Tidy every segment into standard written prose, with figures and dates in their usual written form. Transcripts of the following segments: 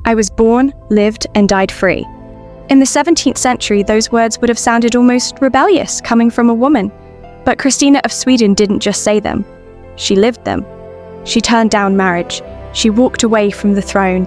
I was born, lived, and died free. In the 17th century, those words would have sounded almost rebellious coming from a woman. But Christina of Sweden didn't just say them. She lived them. She turned down marriage. She walked away from the throne.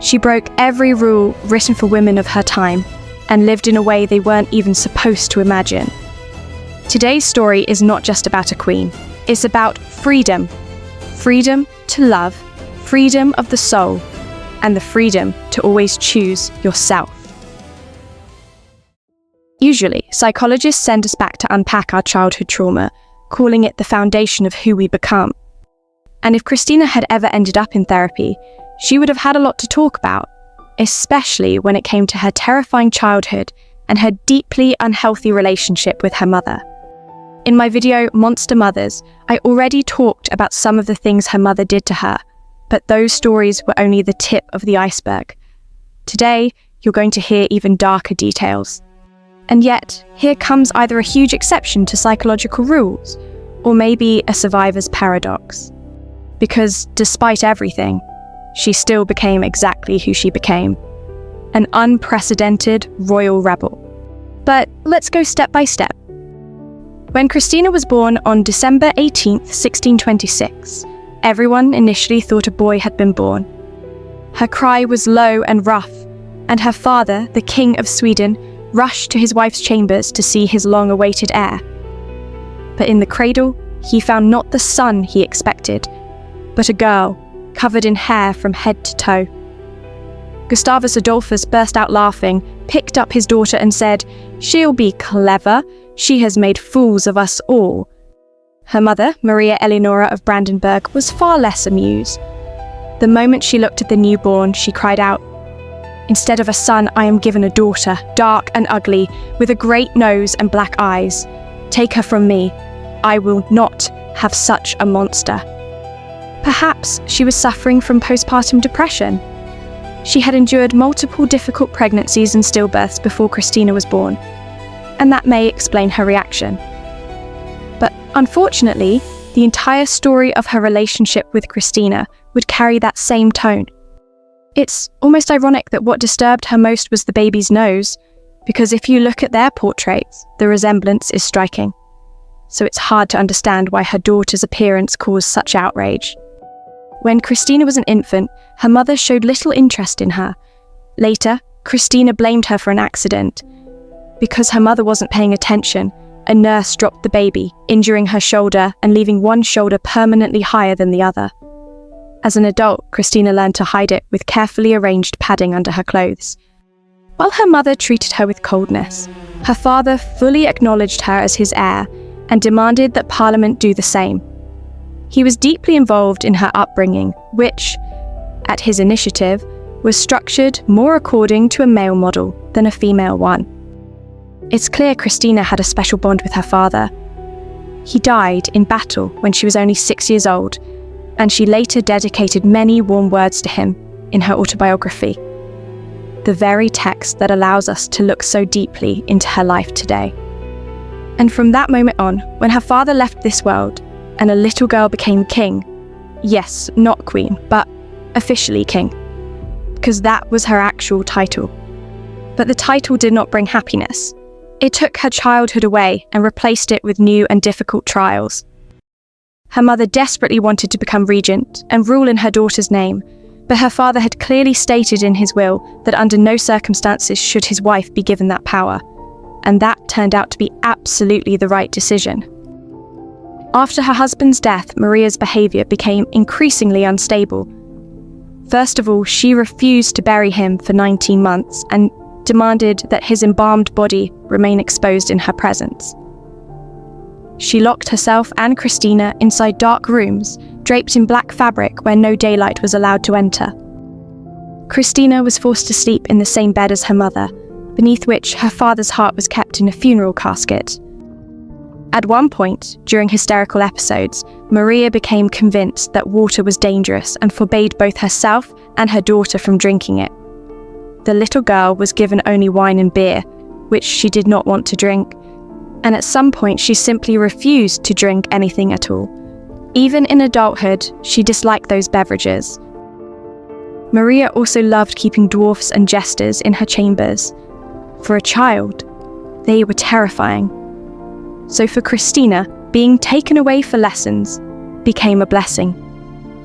She broke every rule written for women of her time and lived in a way they weren't even supposed to imagine. Today's story is not just about a queen. It's about freedom. Freedom to love, freedom of the soul, and the freedom to always choose yourself. Usually, psychologists send us back to unpack our childhood trauma, calling it the foundation of who we become. And if Christina had ever ended up in therapy, she would have had a lot to talk about, especially when it came to her terrifying childhood and her deeply unhealthy relationship with her mother. In my video, Monster Mothers, I already talked about some of the things her mother did to her, but those stories were only the tip of the iceberg. Today, you're going to hear even darker details. And yet, here comes either a huge exception to psychological rules, or maybe a survivor's paradox. Because despite everything, she still became exactly who she became, an unprecedented royal rebel. But let's go step by step. When Christina was born on December 18th, 1626, everyone initially thought a boy had been born. Her cry was low and rough, and her father, the King of Sweden, rushed to his wife's chambers to see his long-awaited heir. But in the cradle, he found not the son he expected, but a girl, covered in hair from head to toe. Gustavus Adolphus burst out laughing, picked up his daughter and said, "She'll be clever. She has made fools of us all." Her mother, Maria Eleonora of Brandenburg, was far less amused. The moment she looked at the newborn, she cried out, "Instead of a son, I am given a daughter, dark and ugly, with a great nose and black eyes. Take her from me. I will not have such a monster." Perhaps she was suffering from postpartum depression. She had endured multiple difficult pregnancies and stillbirths before Christina was born, and that may explain her reaction. But unfortunately, the entire story of her relationship with Christina would carry that same tone. It's almost ironic that what disturbed her most was the baby's nose, because if you look at their portraits, the resemblance is striking. So it's hard to understand why her daughter's appearance caused such outrage. When Christina was an infant, her mother showed little interest in her. Later, Christina blamed her for an accident. Because her mother wasn't paying attention, a nurse dropped the baby, injuring her shoulder and leaving one shoulder permanently higher than the other. As an adult, Christina learned to hide it with carefully arranged padding under her clothes. While her mother treated her with coldness, her father fully acknowledged her as his heir and demanded that Parliament do the same. He was deeply involved in her upbringing, which, at his initiative, was structured more according to a male model than a female one. It's clear Christina had a special bond with her father. He died in battle when she was only 6 years old, and she later dedicated many warm words to him in her autobiography, the very text that allows us to look so deeply into her life today. And from that moment on, when her father left this world and a little girl became king, yes, not queen, but officially king, because that was her actual title. But the title did not bring happiness. It took her childhood away and replaced it with new and difficult trials. Her mother desperately wanted to become regent and rule in her daughter's name, but her father had clearly stated in his will that under no circumstances should his wife be given that power, and that turned out to be absolutely the right decision. After her husband's death, Maria's behaviour became increasingly unstable. First of all, she refused to bury him for 19 months and demanded that his embalmed body remain exposed in her presence. She locked herself and Christina inside dark rooms, draped in black fabric where no daylight was allowed to enter. Christina was forced to sleep in the same bed as her mother, beneath which her father's heart was kept in a funeral casket. At one point, during hysterical episodes, Maria became convinced that water was dangerous and forbade both herself and her daughter from drinking it. The little girl was given only wine and beer, which she did not want to drink, and at some point she simply refused to drink anything at all. Even in adulthood, she disliked those beverages. Maria also loved keeping dwarfs and jesters in her chambers. For a child, they were terrifying. So for Christina, being taken away for lessons became a blessing,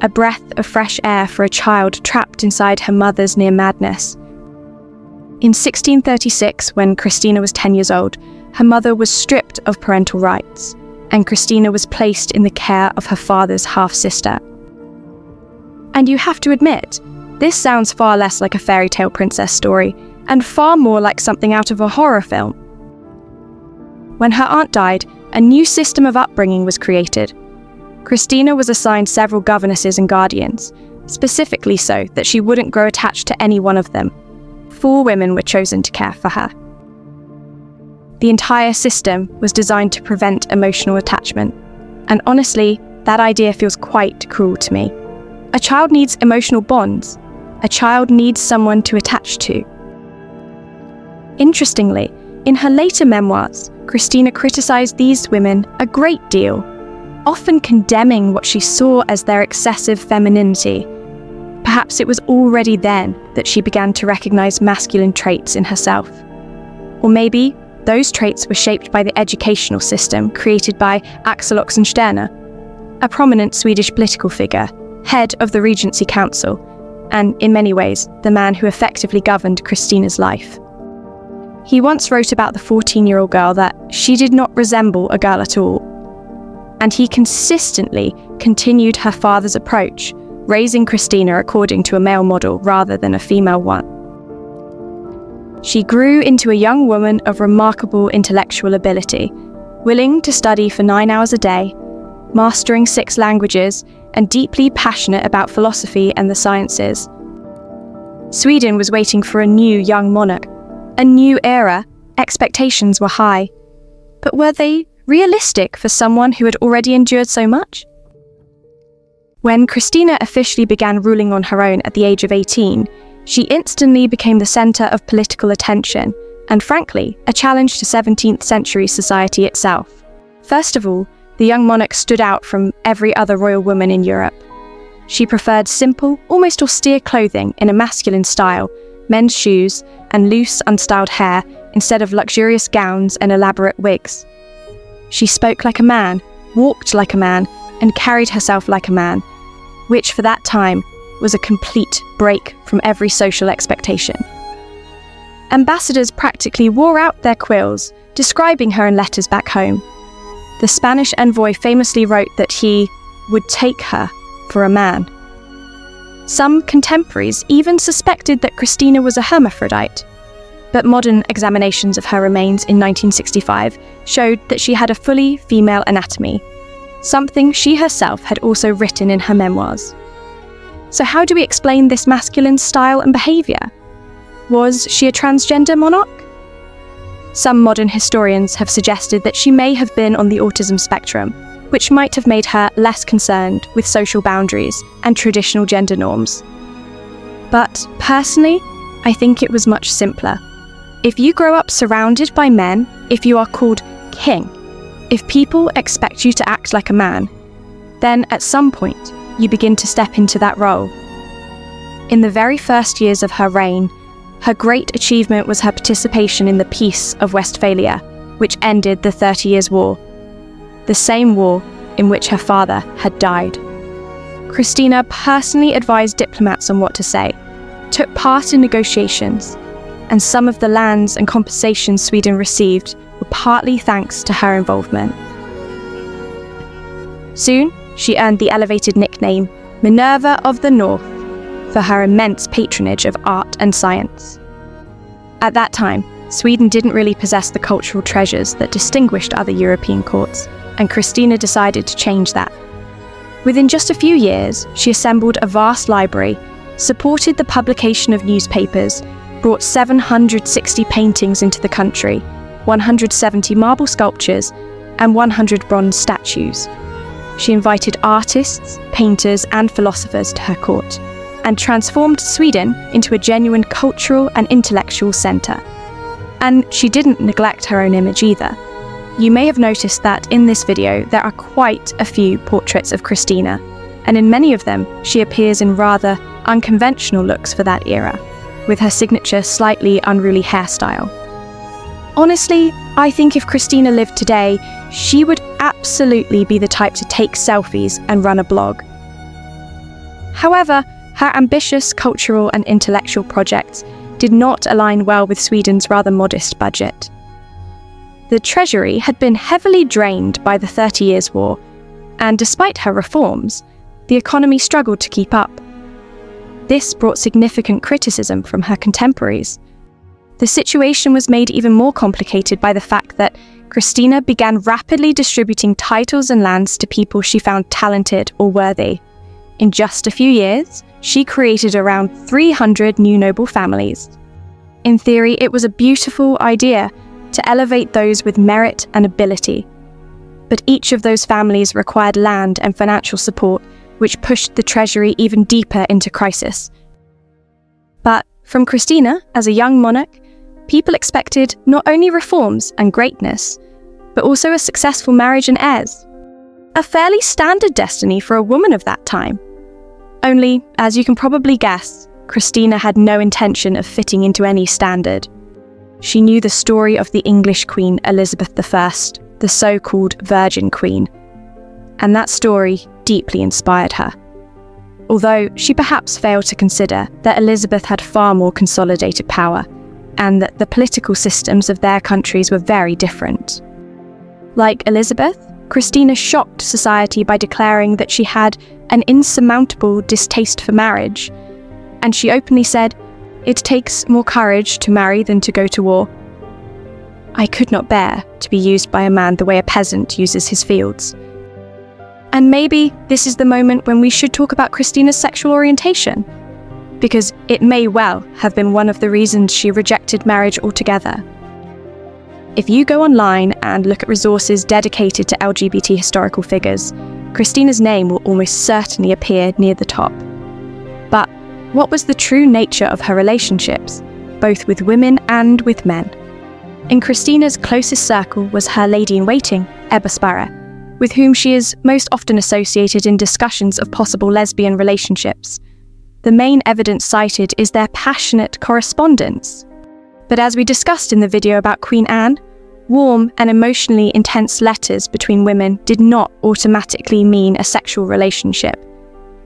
a breath of fresh air for a child trapped inside her mother's near madness. In 1636, when Christina was 10 years old, her mother was stripped of parental rights, and Christina was placed in the care of her father's half-sister. And you have to admit, this sounds far less like a fairy tale princess story, and far more like something out of a horror film. When her aunt died, a new system of upbringing was created. Christina was assigned several governesses and guardians, specifically so that she wouldn't grow attached to any one of them. 4 women were chosen to care for her. The entire system was designed to prevent emotional attachment, and honestly, that idea feels quite cruel to me. A child needs emotional bonds. A child needs someone to attach to. Interestingly, in her later memoirs, Christina criticized these women a great deal, often condemning what she saw as their excessive femininity. Perhaps it was already then that she began to recognize masculine traits in herself. Or maybe those traits were shaped by the educational system created by Axel Oxenstierna, a prominent Swedish political figure, head of the Regency Council, and in many ways, the man who effectively governed Christina's life. He once wrote about the 14-year-old girl that she did not resemble a girl at all. And he consistently continued her father's approach, raising Christina according to a male model rather than a female one. She grew into a young woman of remarkable intellectual ability, willing to study for 9 hours a day, mastering 6 languages, and deeply passionate about philosophy and the sciences. Sweden was waiting for a new young monarch, a new era. Expectations were high. But were they realistic for someone who had already endured so much? When Christina officially began ruling on her own at the age of 18, she instantly became the centre of political attention, and frankly, a challenge to 17th century society itself. First of all, the young monarch stood out from every other royal woman in Europe. She preferred simple, almost austere clothing in a masculine style, men's shoes, and loose, unstyled hair instead of luxurious gowns and elaborate wigs. She spoke like a man, walked like a man, and carried herself like a man, which for that time was a complete break from every social expectation. Ambassadors practically wore out their quills, describing her in letters back home. The Spanish envoy famously wrote that he would take her for a man. Some contemporaries even suspected that Christina was a hermaphrodite, but modern examinations of her remains in 1965 showed that she had a fully female anatomy, something she herself had also written in her memoirs. So how do we explain this masculine style and behaviour? Was she a transgender monarch? Some modern historians have suggested that she may have been on the autism spectrum, which might have made her less concerned with social boundaries and traditional gender norms. But personally, I think it was much simpler. If you grow up surrounded by men, if you are called king, if people expect you to act like a man, then at some point you begin to step into that role. In the very first years of her reign, her great achievement was her participation in the Peace of Westphalia, which ended the 30 Years' War, the same war in which her father had died. Christina personally advised diplomats on what to say, took part in negotiations, and some of the lands and compensations Sweden received were partly thanks to her involvement. Soon, she earned the elevated nickname Minerva of the North for her immense patronage of art and science. At that time, Sweden didn't really possess the cultural treasures that distinguished other European courts, and Christina decided to change that. Within just a few years, she assembled a vast library, supported the publication of newspapers, brought 760 paintings into the country, 170 marble sculptures, and 100 bronze statues. She invited artists, painters, and philosophers to her court, and transformed Sweden into a genuine cultural and intellectual centre. And she didn't neglect her own image either. You may have noticed that in this video there are quite a few portraits of Christina, and in many of them she appears in rather unconventional looks for that era, with her signature slightly unruly hairstyle. Honestly, I think if Christina lived today, she would absolutely be the type to take selfies and run a blog. However, her ambitious cultural and intellectual projects did not align well with Sweden's rather modest budget. The treasury had been heavily drained by the 30 Years' War, and despite her reforms, the economy struggled to keep up. This brought significant criticism from her contemporaries. The situation was made even more complicated by the fact that Christina began rapidly distributing titles and lands to people she found talented or worthy. In just a few years, she created around 300 new noble families. In theory, it was a beautiful idea to elevate those with merit and ability. But each of those families required land and financial support, which pushed the treasury even deeper into crisis. But from Christina, as a young monarch, people expected not only reforms and greatness, but also a successful marriage and heirs. A fairly standard destiny for a woman of that time. Only, as you can probably guess, Christina had no intention of fitting into any standard. She knew the story of the English Queen Elizabeth I, the so-called Virgin Queen, and that story deeply inspired her. Although she perhaps failed to consider that Elizabeth had far more consolidated power, and that the political systems of their countries were very different. Like Elizabeth, Christina shocked society by declaring that she had an insurmountable distaste for marriage, and she openly said, "It takes more courage to marry than to go to war." I could not bear to be used by a man the way a peasant uses his fields. And maybe this is the moment when we should talk about Christina's sexual orientation, because it may well have been one of the reasons she rejected marriage altogether. If you go online and look at resources dedicated to LGBT historical figures, Christina's name will almost certainly appear near the top. But what was the true nature of her relationships, both with women and with men? In Christina's closest circle was her lady-in-waiting, Ebba Sparre, with whom she is most often associated in discussions of possible lesbian relationships. The main evidence cited is their passionate correspondence. But as we discussed in the video about Queen Anne, warm and emotionally intense letters between women did not automatically mean a sexual relationship.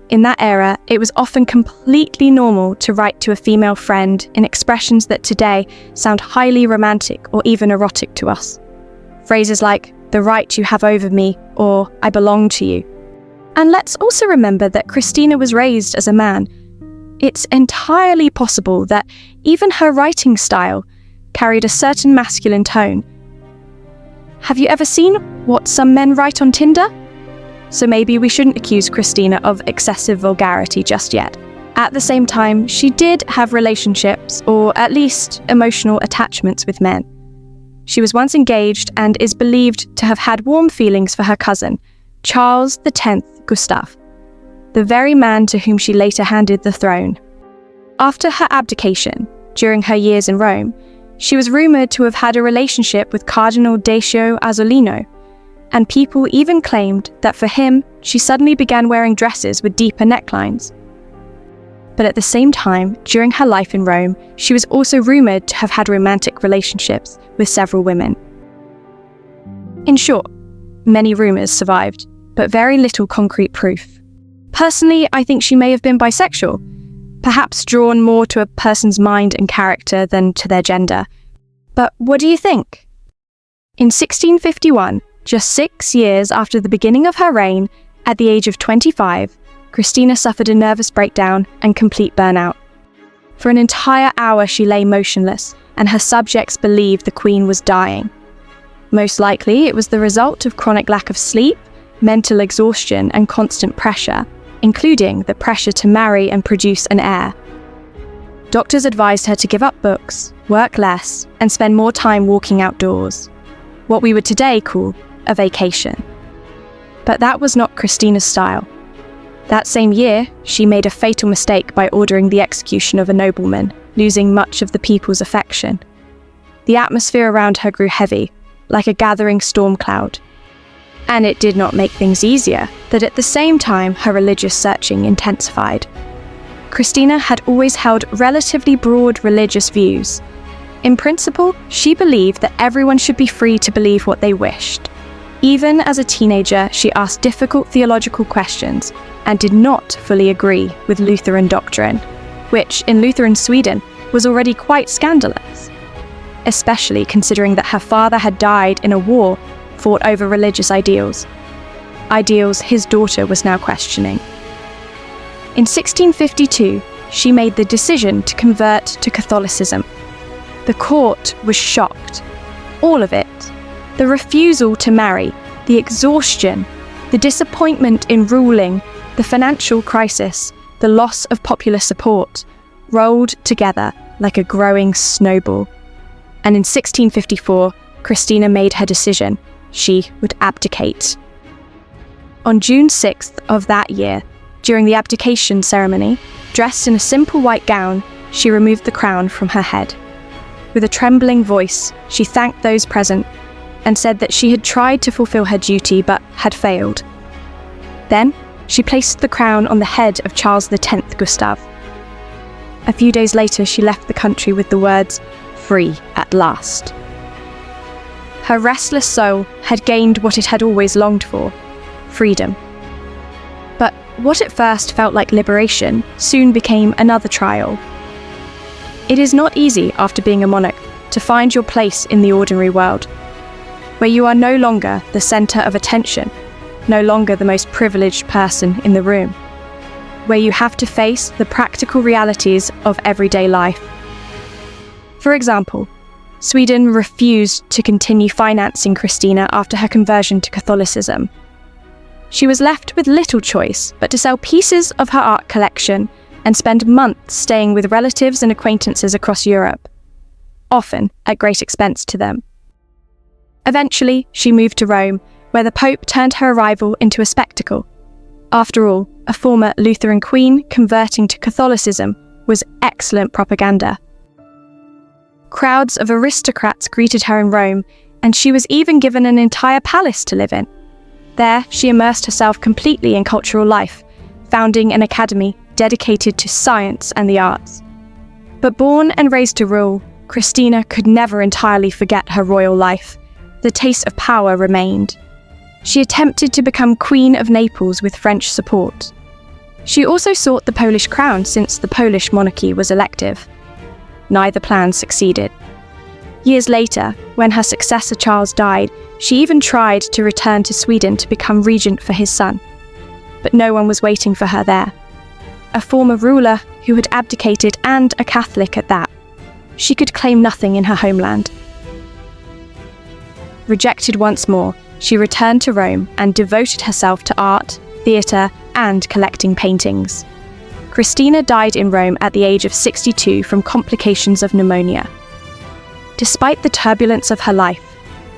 In that era, it was often completely normal to write to a female friend in expressions that today sound highly romantic or even erotic to us. Phrases like, "the right you have over me," or "I belong to you." And let's also remember that Christina was raised as a man. It's entirely possible that even her writing style carried a certain masculine tone. Have you ever seen what some men write on Tinder? So maybe we shouldn't accuse Christina of excessive vulgarity just yet. At the same time, she did have relationships, or at least emotional attachments with men. She was once engaged and is believed to have had warm feelings for her cousin, Charles X Gustav, the very man to whom she later handed the throne. After her abdication, during her years in Rome, she was rumoured to have had a relationship with Cardinal Decio Azzolino, and people even claimed that for him, she suddenly began wearing dresses with deeper necklines. But at the same time, during her life in Rome, she was also rumoured to have had romantic relationships with several women. In short, many rumours survived, but very little concrete proof. Personally, I think she may have been bisexual, perhaps drawn more to a person's mind and character than to their gender. But what do you think? In 1651, just 6 years after the beginning of her reign, at the age of 25, Christina suffered a nervous breakdown and complete burnout. For an entire hour she lay motionless, and her subjects believed the Queen was dying. Most likely, it was the result of chronic lack of sleep, mental exhaustion, and constant pressure, including the pressure to marry and produce an heir. Doctors advised her to give up books, work less, and spend more time walking outdoors, what we would today call a vacation. But that was not Christina's style. That same year, she made a fatal mistake by ordering the execution of a nobleman, losing much of the people's affection. The atmosphere around her grew heavy, like a gathering storm cloud. And it did not make things easier that at the same time her religious searching intensified. Christina had always held relatively broad religious views. In principle, she believed that everyone should be free to believe what they wished. Even as a teenager, she asked difficult theological questions and did not fully agree with Lutheran doctrine, which in Lutheran Sweden was already quite scandalous, especially considering that her father had died in a war fought over religious ideals his daughter was now questioning. In 1652, she made the decision to convert to Catholicism. The court was shocked. All of it. The refusal to marry, the exhaustion, the disappointment in ruling, the financial crisis, the loss of popular support, rolled together like a growing snowball. And in 1654, Christina made her decision. She would abdicate. On June 6th of that year, during the abdication ceremony, dressed in a simple white gown, she removed the crown from her head. With a trembling voice, she thanked those present and said that she had tried to fulfill her duty but had failed. Then, she placed the crown on the head of Charles X Gustav. A few days later, she left the country with the words, "Free at last." Her restless soul had gained what it had always longed for: freedom. But what at first felt like liberation soon became another trial. It is not easy after being a monarch to find your place in the ordinary world, where you are no longer the centre of attention, no longer the most privileged person in the room, where you have to face the practical realities of everyday life. For example, Sweden refused to continue financing Christina after her conversion to Catholicism. She was left with little choice but to sell pieces of her art collection and spend months staying with relatives and acquaintances across Europe, often at great expense to them. Eventually, she moved to Rome, where the Pope turned her arrival into a spectacle. After all, a former Lutheran queen converting to Catholicism was excellent propaganda. Crowds of aristocrats greeted her in Rome, and she was even given an entire palace to live in. There, she immersed herself completely in cultural life, founding an academy dedicated to science and the arts. But born and raised to rule, Christina could never entirely forget her royal life. The taste of power remained. She attempted to become Queen of Naples with French support. She also sought the Polish crown since the Polish monarchy was elective. Neither plan succeeded. Years later, when her successor Charles died, she even tried to return to Sweden to become regent for his son. But no one was waiting for her there. A former ruler who had abdicated and a Catholic at that. She could claim nothing in her homeland. Rejected once more, she returned to Rome and devoted herself to art, theatre, and collecting paintings. Christina died in Rome at the age of 62 from complications of pneumonia. Despite the turbulence of her life,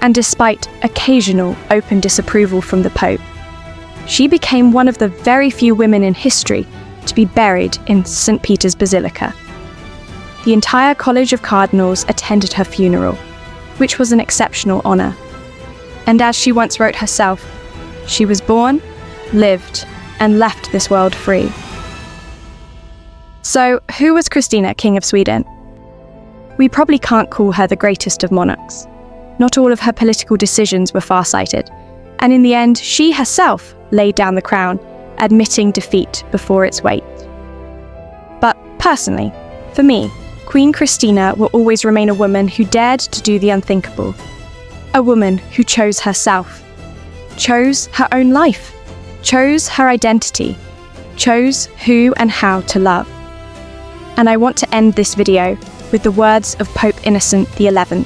and despite occasional open disapproval from the Pope, she became one of the very few women in history to be buried in St. Peter's Basilica. The entire College of Cardinals attended her funeral, which was an exceptional honour. And as she once wrote herself, she was born, lived, and left this world free. So, who was Christina, King of Sweden? We probably can't call her the greatest of monarchs. Not all of her political decisions were far-sighted, and in the end, she herself laid down the crown, admitting defeat before its weight. But personally, for me, Queen Christina will always remain a woman who dared to do the unthinkable. A woman who chose herself, chose her own life, chose her identity, chose who and how to love. And I want to end this video with the words of Pope Innocent XI,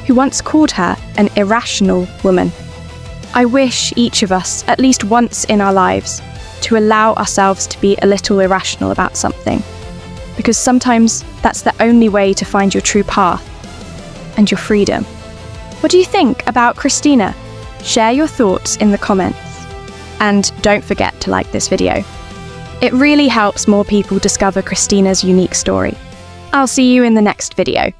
who once called her an irrational woman. I wish each of us, at least once in our lives, to allow ourselves to be a little irrational about something, because sometimes that's the only way to find your true path and your freedom. What do you think about Christina? Share your thoughts in the comments. And don't forget to like this video. It really helps more people discover Christina's unique story. I'll see you in the next video.